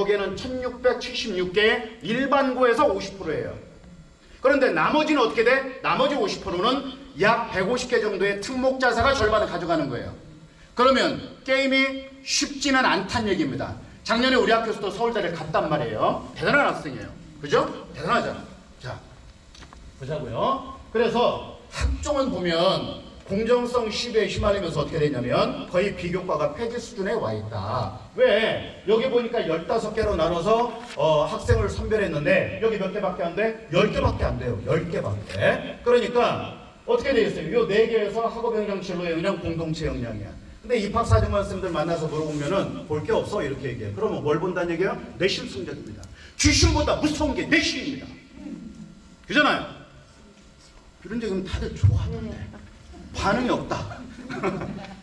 거기에는 1676개의 일반고에서 50%예요. 그런데 나머지는 어떻게 돼? 나머지 50%는 약 150개 정도의 특목자사가 절반을 가져가는 거예요. 그러면 게임이 쉽지는 않다는 얘기입니다. 작년에 우리 학교에서도 서울대를 갔단 말이에요. 대단한 학생이에요. 그죠? 대단하잖아. 자, 보자고요. 그래서 학종을 보면 공정성 시대에 휘말리면서 어떻게 되냐면 거의 비교과가 폐지 수준에 와 있다. 왜? 여기 보니까 15개로 나눠서 학생을 선별했는데 여기 몇 개밖에 안 돼? 10개밖에 안 돼요. 10개밖에. 그러니까 어떻게 되겠어요? 이 4개에서 학업 역량, 진로 역량, 공동체 역량이야. 근데 입학사정관 선생님들 만나서 물어보면은 볼 게 없어 이렇게 얘기해. 그러면 뭘 본다는 얘기예요? 내신 성적입니다. 귀신보다 무서운 게 내신입니다. 그잖아요. 이런 얘기면 다들 좋아하는데 반응이 없다.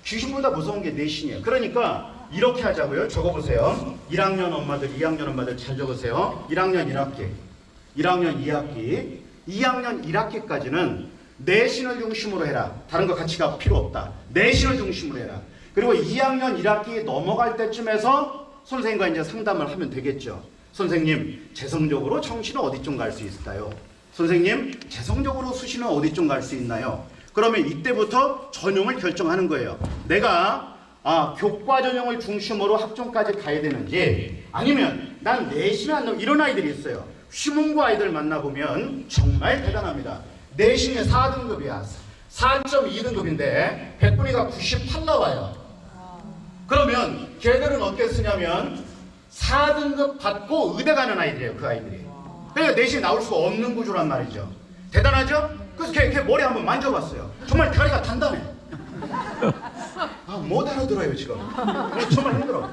귀신보다 무서운 게 내신이에요. 그러니까 이렇게 하자고요. 적어보세요. 1학년 엄마들, 2학년 엄마들 잘 적으세요. 1학년 1학기, 1학년 2학기, 2학년 1학기까지는 내신을 중심으로 해라. 다른 거 가치가 필요 없다. 내신을 중심으로 해라. 그리고 2학년 1학기 넘어갈 때쯤에서 선생님과 이제 상담을 하면 되겠죠. 선생님, 재성적으로 청시는 어디쯤 갈 수 있을까요? 선생님, 재성적으로 수시는 어디쯤 갈 수 있나요? 그러면 이때부터 전형을 결정하는 거예요. 내가 교과 전형을 중심으로 학종까지 가야 되는지, 아니면 난 내신 안 넣어. 이런 아이들이 있어요. 휘문고 아이들 만나보면 정말 대단합니다. 내신이 4등급이야. 4.2등급인데 100분위가 98 나와요. 그러면 걔들은 어떻게 쓰냐면 4등급 받고 의대 가는 아이들이에요. 그 아이들이. 그러니까 내신 나올 수가 없는 구조란 말이죠. 대단하죠? 그래서 걔 머리 한번 만져봤어요. 정말 다리가 단단해. 못 알아들어요 지금. 정말 힘들어.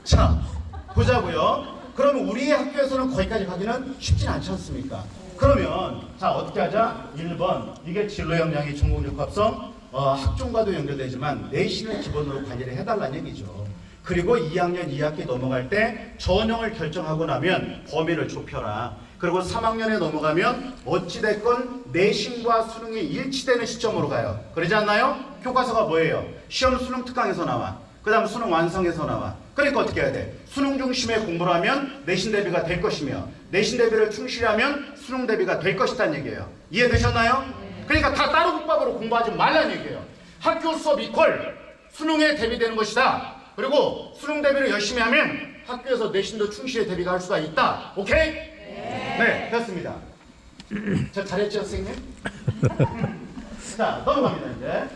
자, 보자고요. 그러면 우리 학교에서는 거기까지 가기는 쉽진 않지 않습니까? 그러면 자, 어떻게 하자? 1번, 이게 진로 역량이 전공적 합성 학종과도 연결되지만 내신을 기본으로 관리를 해달라는 얘기죠. 그리고 2학년 2학기 넘어갈 때 전형을 결정하고 나면 범위를 좁혀라. 그리고 3학년에 넘어가면 어찌됐건 내신과 수능이 일치되는 시점으로 가요. 그러지 않나요? 교과서가 뭐예요? 시험 수능 특강에서 나와. 그 다음 수능 완성에서 나와. 그러니까 어떻게 해야 돼? 수능 중심의 공부를 하면 내신 대비가 될 것이며, 내신 대비를 충실히 하면 수능 대비가 될 것이라는 얘기예요. 이해되셨나요? 그러니까 다 따로 국밥으로 공부하지 말라는 얘기예요. 학교 수업 이퀄 수능에 대비되는 것이다. 그리고 수능 대비를 열심히 하면 학교에서 내신도 충실히 대비가 할 수가 있다. 오케이? 네, 됐습니다. 저 잘했죠, 선생님? 자, 넘어갑니다, 이제.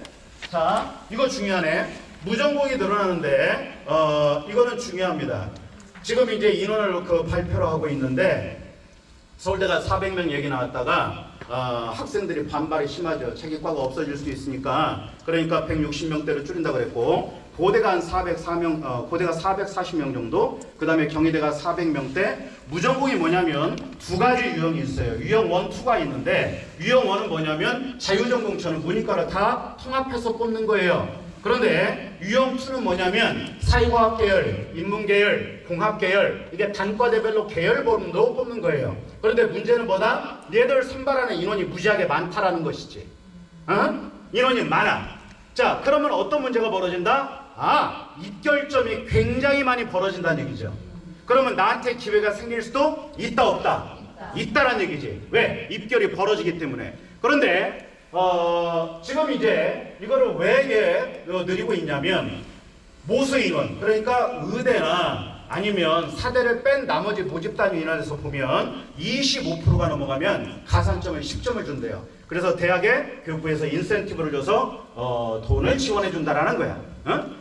자, 이거 중요하네. 무전공이 늘어나는데, 이거는 중요합니다. 지금 이제 인원을 발표를 하고 있는데, 서울대가 400명 얘기 나왔다가, 학생들이 반발이 심하죠. 자기 과가 없어질 수도 있으니까. 그러니까 160명대로 줄인다고 그랬고, 고대가 한 404명, 고대가 440명 정도, 그 다음에 경희대가 400명대. 무전공이 뭐냐면 두 가지 유형이 있어요. 유형 1, 2가 있는데, 유형 1은 뭐냐면 자유전공처럼 문이과를 다 통합해서 뽑는 거예요. 그런데 유형 2는 뭐냐면 사회과학 계열, 인문 계열, 공학 계열, 이게 단과대별로 계열별로 뽑는 거예요. 그런데 문제는 뭐다? 얘들 선발하는 인원이 무지하게 많다라는 것이지. 인원이 많아. 자, 그러면 어떤 문제가 벌어진다? 입결점이 굉장히 많이 벌어진다는 얘기죠. 그러면 나한테 기회가 생길 수도 있다, 없다? 있다라는 얘기지. 왜? 입결이 벌어지기 때문에. 그런데 지금 이제 이거를 왜 늘리고 있냐면 모수 인원, 그러니까 의대나 아니면 사대를 뺀 나머지 모집단 인원에서 보면 25%가 넘어가면 가산점을 10점을 준대요. 그래서 대학에 교육부에서 인센티브를 줘서 돈을 지원해 준다라는 거야.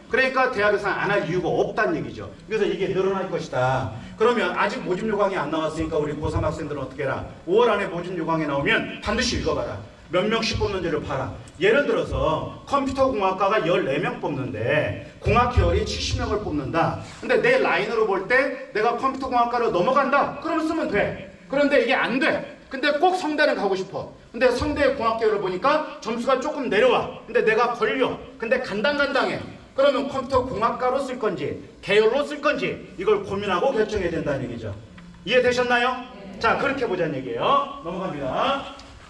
그러니까 대학에서는 안 할 이유가 없다는 얘기죠. 그래서 이게 늘어날 것이다. 그러면 아직 모집 요강이 안 나왔으니까 우리 고3 학생들은 어떻게 해라? 5월 안에 모집 요강이 나오면 반드시 읽어봐라. 몇 명씩 뽑는지를 봐라. 예를 들어서 컴퓨터공학과가 14명 뽑는데 공학 계열이 70명을 뽑는다. 근데 내 라인으로 볼 때 내가 컴퓨터공학과로 넘어간다. 그러면 쓰면 돼. 그런데 이게 안 돼. 근데 꼭 성대는 가고 싶어. 근데 성대 공학 계열을 보니까 점수가 조금 내려와. 근데 내가 걸려. 근데 간당간당해. 그러면 컴퓨터 공학과로 쓸 건지 계열로 쓸 건지 이걸 고민하고 결정해야 된다는 얘기죠. 이해되셨나요? 자, 그렇게 보자는 얘기예요. 넘어갑니다.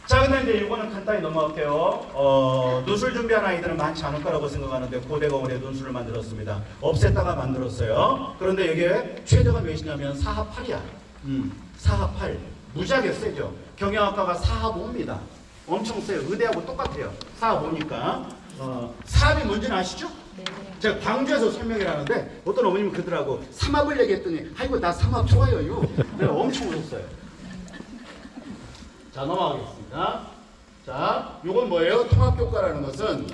자, 근데 이제 이거는 간단히 넘어갈게요. 논술 준비한 아이들은 많지 않을 거라고 생각하는데 고대가 올해 논술을 만들었습니다. 없앴다가 만들었어요. 그런데 여기에 최저가 몇이냐면 4합 8이야. 4합 8. 무지하게 세죠. 경영학과가 4합 5입니다. 엄청 세요. 의대하고 똑같아요. 4합 5니까. 4합이 뭔지는 아시죠? 네. 제가 광주에서 설명을 하는데 어떤 어머님이 그러더라고. 3합을 얘기했더니 아이고 나 3합 좋아요. 내가 엄청 웃었어요. 자, 넘어가겠습니다. 자, 이건 뭐예요? 통합교과라는 것은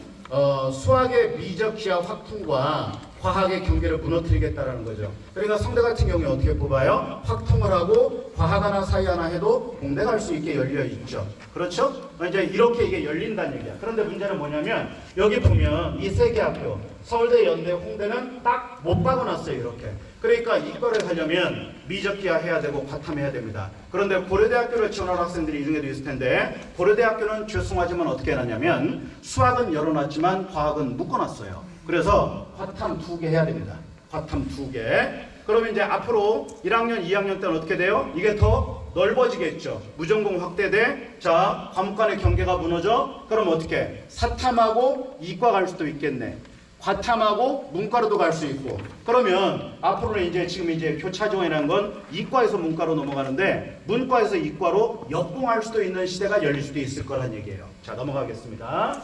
수학의 미적 기하 확통과 과학의 경계를 무너뜨리겠다라는 거죠. 그러니까 성대 같은 경우에 어떻게 뽑아요? 확통을 하고 과학 하나 사이 하나 해도 공대 갈 수 있게 열려 있죠. 그렇죠? 이제 이렇게 이게 열린다는 얘기야. 그런데 문제는 뭐냐면 여기 보면 이 세 개 학교 서울대, 연대, 홍대는 딱 못 박아놨어요. 이렇게. 그러니까 이과를 가려면 미적기하 해야 되고 과탐해야 됩니다. 그런데 고려대학교를 지원하는 학생들이 이 중에도 있을 텐데 고려대학교는 죄송하지만 어떻게 해놨냐면 수학은 열어놨지만 과학은 묶어놨어요. 그래서 과탐 2개 해야 됩니다. 과탐 2개. 그러면 이제 앞으로 1학년, 2학년 때는 어떻게 돼요? 이게 더 넓어지겠죠. 무전공 확대돼. 자, 과목 간의 경계가 무너져. 그럼 어떻게? 사탐하고 이과 갈 수도 있겠네. 과탐하고 문과로도 갈 수 있고. 그러면 앞으로는 이제 지금 이제 교차 지원이라는 건 이과에서 문과로 넘어가는데 문과에서 이과로 역봉할 수도 있는 시대가 열릴 수도 있을 거란 얘기예요. 자, 넘어가겠습니다.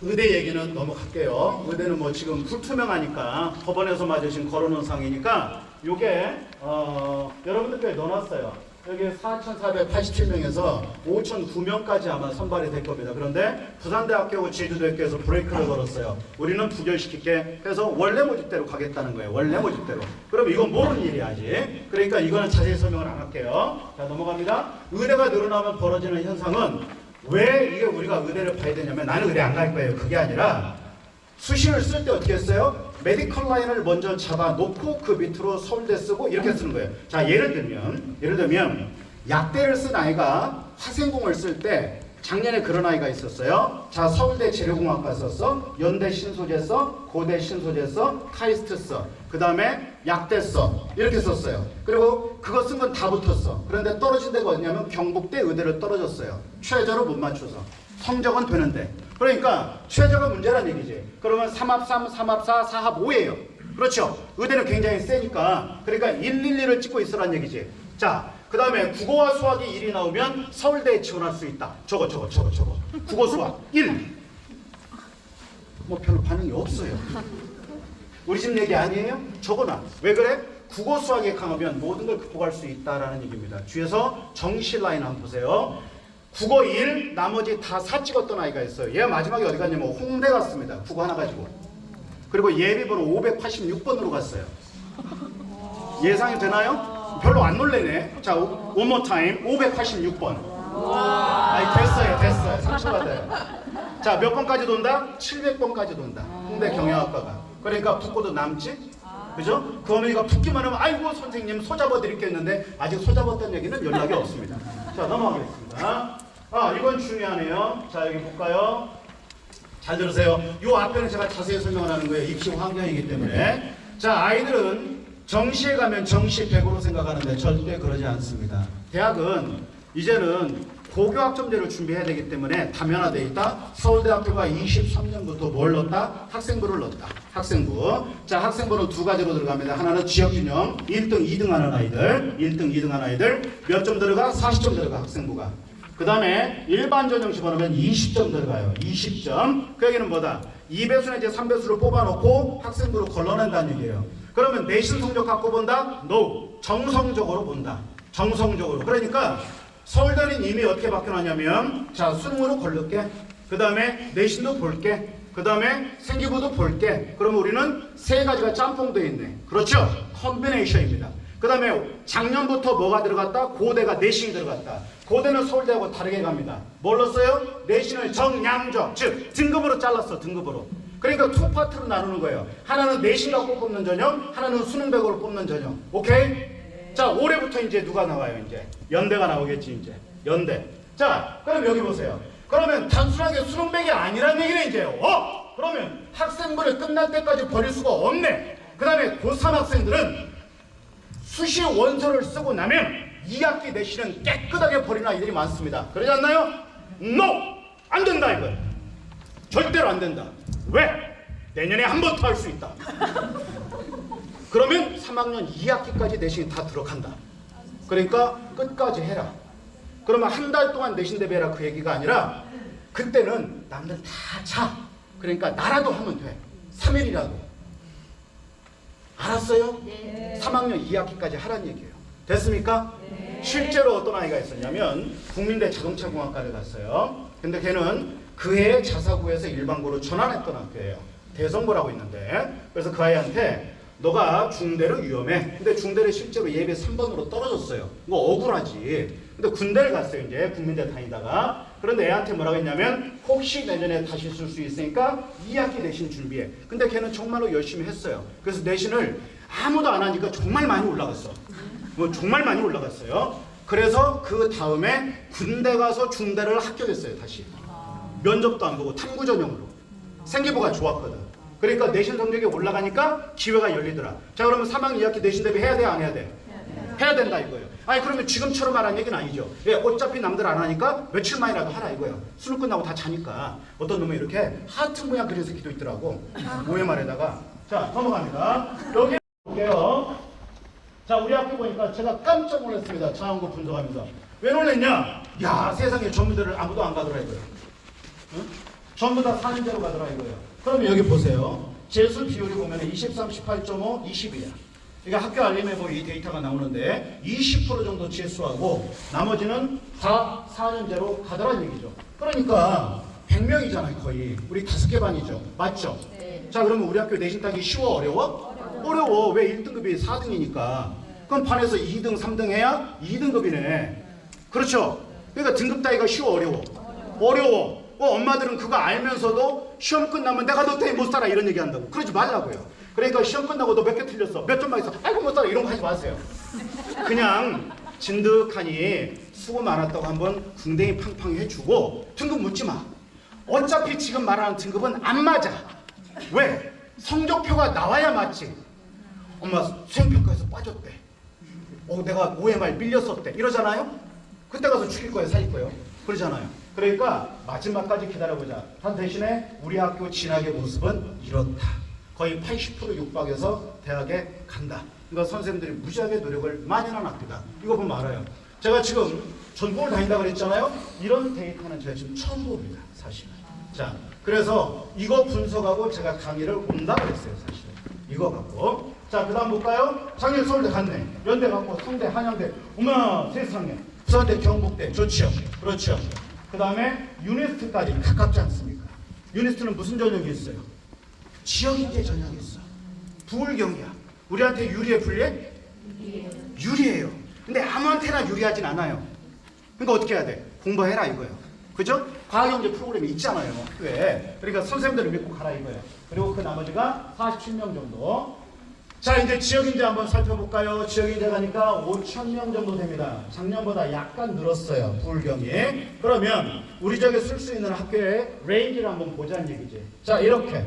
의대 얘기는 넘어갈게요. 의대는 뭐 지금 불투명하니까 법원에서 맞으신 걸어놓은 상이니까 요게 여러분들께 넣어놨어요. 여기 4,487명에서 5,009명까지 아마 선발이 될 겁니다. 그런데 부산대학교하고 제주도학교에서 브레이크를 걸었어요. 우리는 부결시킬게 해서 원래 모집대로 가겠다는 거예요. 원래 모집대로. 그럼 이건 모르는 일이야 아직. 그러니까 이거는 자세히 설명을 안 할게요. 자, 넘어갑니다. 의대가 늘어나면 벌어지는 현상은 왜 이게 우리가 의대를 봐야 되냐면 나는 의대 안 갈 거예요. 그게 아니라 수시를 쓸 때 어떻게 했어요? 메디컬 라인을 먼저 잡아놓고 그 밑으로 서울대 쓰고 이렇게 쓰는 거예요. 자, 예를 들면 약대를 쓴 아이가 화생공을 쓸 때 작년에 그런 아이가 있었어요. 자, 서울대 재료공학과 썼어, 연대 신소재 써, 고대 신소재 써, 카이스트 써, 그 다음에 약대 써, 이렇게 썼어요. 그리고 그거 쓴 건 다 붙었어. 그런데 떨어진 데가 어디냐면 경북대 의대를 떨어졌어요. 최저를 못 맞춰서. 성적은 되는데. 그러니까 최저가 문제란 얘기지. 그러면 3합 3, 3합 4, 4합 5예요. 그렇죠? 의대는 굉장히 세니까. 그러니까 112를 찍고 있으란 얘기지. 자, 그 다음에 국어와 수학이 1이 나오면 서울대에 지원할 수 있다. 저거. 국어 수학 1. 뭐 별로 반응이 없어요. 우리 집 얘기 아니에요? 적어놔. 왜 그래? 국어 수학에 강하면 모든 걸 극복할 수 있다라는 얘기입니다. 뒤에서 정시 라인 한번 보세요. 국어 1, 나머지 다 4 찍었던 아이가 있어요. 얘가 마지막에 어디 갔냐면 홍대 갔습니다. 국어 하나 가지고. 그리고 예비번호 586번으로 갔어요. 예상이 되나요? 별로 안 놀래네. 자, one more time. 586번. 아니, 됐어요. 상처받아요. 자, 몇 번까지 돈다? 700번까지 돈다. 홍대 경영학과가. 그러니까 붙고도 남지? 그죠? 그 어머니가 붙기만 하면 아이고 선생님 소잡아 드릴겠는데 아직 소잡았다는 얘기는 연락이 없습니다. 자, 넘어가겠습니다. 이건 중요하네요. 자, 여기 볼까요? 잘 들으세요. 이 앞에는 제가 자세히 설명을 하는 거예요. 입시 환경이기 때문에. 자, 아이들은 정시에 가면 정시 100으로 생각하는데 절대 그러지 않습니다. 대학은 이제는 고교학점제를 준비해야 되기 때문에 다면화되어 있다. 서울대학교가 23년부터 뭘 넣었다? 학생부를 넣었다. 학생부. 자, 학생부는 두 가지로 들어갑니다. 하나는 지역균형, 1등, 2등 하는 아이들. 1등, 2등 하는 아이들. 몇 점 들어가? 40점 들어가, 학생부가. 그 다음에 일반 전형 집어넣으면 20점 들어가요. 20점. 그 얘기는 뭐다? 2배수나 이제 3배수를 뽑아놓고 학생부를 걸러낸다는 얘기예요. 그러면 내신 성적 갖고 본다? No. 정성적으로 본다. 정성적으로. 그러니까 서울대는 이미 어떻게 바뀌어놨냐면 자, 수능으로 걸를게. 그 다음에 내신도 볼게. 그 다음에 생기부도 볼게. 그러면 우리는 세 가지가 짬뽕되어 있네. 그렇죠? 컨비네이션입니다. 그 다음에 작년부터 뭐가 들어갔다? 고대가 내신이 들어갔다. 고대는 서울대하고 다르게 갑니다. 뭘 넣었어요? 내신을 정량적, 즉 등급으로 잘랐어. 등급으로. 그러니까 투 파트로 나누는 거예요. 하나는 내신 갖고 뽑는 전형, 하나는 수능 100으로 뽑는 전형. 오케이? 자, 올해부터 이제 누가 나와요? 이제 연대가 나오겠지. 이제 연대. 자, 그럼 여기 보세요. 그러면 단순하게 수능 100이 아니란 얘기네 이제. 그러면 학생부를 끝날 때까지 버릴 수가 없네. 그 다음에 고3 학생들은 수시 원서를 쓰고 나면 2학기 내신은 깨끗하게 버리는 아이들이 많습니다. 그러지 않나요? NO! 안 된다 이거예요. 절대로 안 된다. 왜? 내년에 한 번 더 할 수 있다. 그러면 3학년 2학기까지 내신이 다 들어간다. 그러니까 끝까지 해라. 그러면 한 달 동안 내신 대비해라 그 얘기가 아니라 그때는 남들 다 자. 그러니까 나라도 하면 돼. 3일이라도. 알았어요? 네. 3학년 2학기까지 하란 얘기예요. 됐습니까? 네. 실제로 어떤 아이가 있었냐면 국민대 자동차공학과를 갔어요. 근데 걔는 그 해 자사고에서 일반고로 전환했던 학교예요. 대성고라고 있는데 그래서 그 아이한테 너가 중대로 위험해. 근데 중대를 실제로 예비 3번으로 떨어졌어요. 이거 억울하지. 근데 군대를 갔어요. 이제 국민대 다니다가. 그런데 애한테 뭐라고 했냐면 혹시 내년에 다시 쓸 수 있으니까 2학기 내신 준비해. 근데 걔는 정말로 열심히 했어요. 그래서 내신을 아무도 안 하니까 정말 많이 올라갔어. 뭐 정말 많이 올라갔어요. 그래서 그 다음에 군대 가서 중대를 합격했어요. 다시. 면접도 안 보고 탐구 전형으로. 생기부가 좋았거든. 그러니까 내신 성적이 올라가니까 기회가 열리더라. 자, 그러면 3학년 2학기 내신 대비 해야 돼, 안 해야 돼? 해야 된다 이거예요. 아니 그러면 지금처럼 하라는 얘기는 아니죠. 예, 어차피 남들 안 하니까 며칠만이라도 하라 이거예요. 수능 끝나고 다 자니까 어떤 놈은 이렇게 하트 모양 그린 새끼도 있더라고. 모에말에다가. 자, 넘어갑니다. 여기 볼게요. 자, 우리 학교 보니까 제가 깜짝 놀랐습니다. 자원고 분석하면서. 왜 놀랬냐? 야, 세상에 전부들을 아무도 안 가더라 이거예요. 응? 전부 다 4년제로 가더라 이거예요. 그러면 여기 보세요. 재수 비율이 보면 23, 18.5, 20이야. 그러니까 학교 알림에 보면 이 데이터가 나오는데 20% 정도 재수하고 나머지는 다 4년제로 가더란 얘기죠. 그러니까 100명이잖아요 거의. 우리 5개 반이죠. 맞죠? 네. 자, 그러면 우리 학교 내신 따기 쉬워 어려워? 어려워. 왜? 1등급이 4등이니까. 그럼 반에서 2등, 3등 해야 2등급이네. 그렇죠? 그러니까 등급 따기가 쉬워 어려워? 어려워. 엄마들은 그거 알면서도 시험 끝나면 내가 너 때문에 못 살아 이런 얘기 한다고. 그러지 말라고요. 그러니까 시험 끝나고 너 몇 개 틀렸어. 몇 점만 있어. 아이고 못 살아. 이런 거 하지 마세요. 그냥 진득하니 수고 많았다고 한번 궁뎅이 팡팡 해주고 등급 묻지 마. 어차피 지금 말하는 등급은 안 맞아. 왜? 성적표가 나와야 맞지. 엄마 수행평가에서 빠졌대. 내가 OMR 밀렸었대. 이러잖아요. 그때 가서 죽일 거예요 살릴 거예요. 그러잖아요. 그러니까 마지막까지 기다려보자. 단 대신에 우리 학교 진학의 모습은 이렇다. 거의 80% 육박해서 대학에 간다. 그러니까 선생님들이 무지하게 노력을 많이 하는 학교다. 이거 보면 알아요. 제가 지금 전국을 다닌다고 그랬잖아요. 이런 데이터는 제가 지금 처음 봅니다. 사실은. 자, 그래서 이거 분석하고 제가 강의를 온다고 했어요. 사실은. 이거 갖고. 자, 그 다음 볼까요? 작년 서울대 갔네. 연대 갔고 성대, 한양대. 어머 세상에. 부산대, 경북대. 좋죠. 그렇죠. 그 다음에 유니스트까지 가깝지 않습니까? 유니스트는 무슨 전형이 있어요? 지역인재 전형이 있어. 부울경이야. 우리한테 유리해 불리해? 유리해요. 근데 아무한테나 유리하진 않아요. 그러니까 어떻게 해야 돼? 공부해라 이거예요. 그죠? 과학영재 프로그램이 있잖아요. 왜? 그러니까 선생님들을 믿고 가라 이거예요. 그리고 그 나머지가 47명 정도. 자, 이제 지역인재 한번 살펴볼까요? 지역인재 가니까 5,000명 정도 됩니다. 작년보다 약간 늘었어요. 부울경이. 그러면 우리 지역에 쓸 수 있는 학교의 레인지를 한번 보자는 얘기지. 자, 이렇게.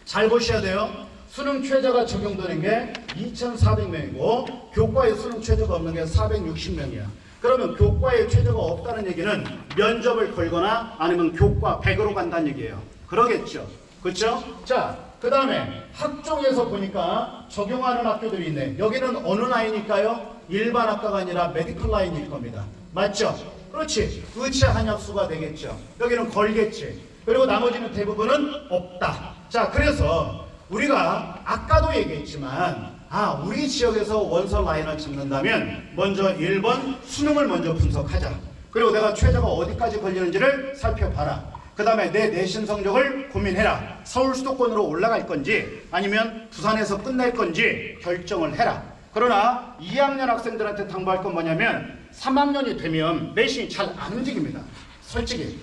잘 보셔야 돼요. 수능 최저가 적용되는 게 2,400명이고 교과에 수능 최저가 없는 게 460명이야. 그러면 교과에 최저가 없다는 얘기는 면접을 걸거나 아니면 교과 100으로 간다는 얘기예요. 그러겠죠. 그렇죠? 자, 그 다음에 학종에서 보니까 적용하는 학교들이 있네. 여기는 어느 라인일까요? 일반 학과가 아니라 메디컬 라인일 겁니다. 맞죠? 그렇지. 의체 한약수가 되겠죠. 여기는 걸겠지. 그리고 나머지는 대부분은 없다. 자, 그래서 우리가 아까도 얘기했지만 우리 지역에서 원서 라인을 찾는다면 먼저 1번 수능을 먼저 분석하자. 그리고 내가 최저가 어디까지 걸리는지를 살펴봐라. 그 다음에 내 내신 성적을 고민해라. 서울 수도권으로 올라갈 건지 아니면 부산에서 끝날 건지 결정을 해라. 그러나 2학년 학생들한테 당부할 건 뭐냐면 3학년이 되면 내신이 잘 안 움직입니다. 솔직히.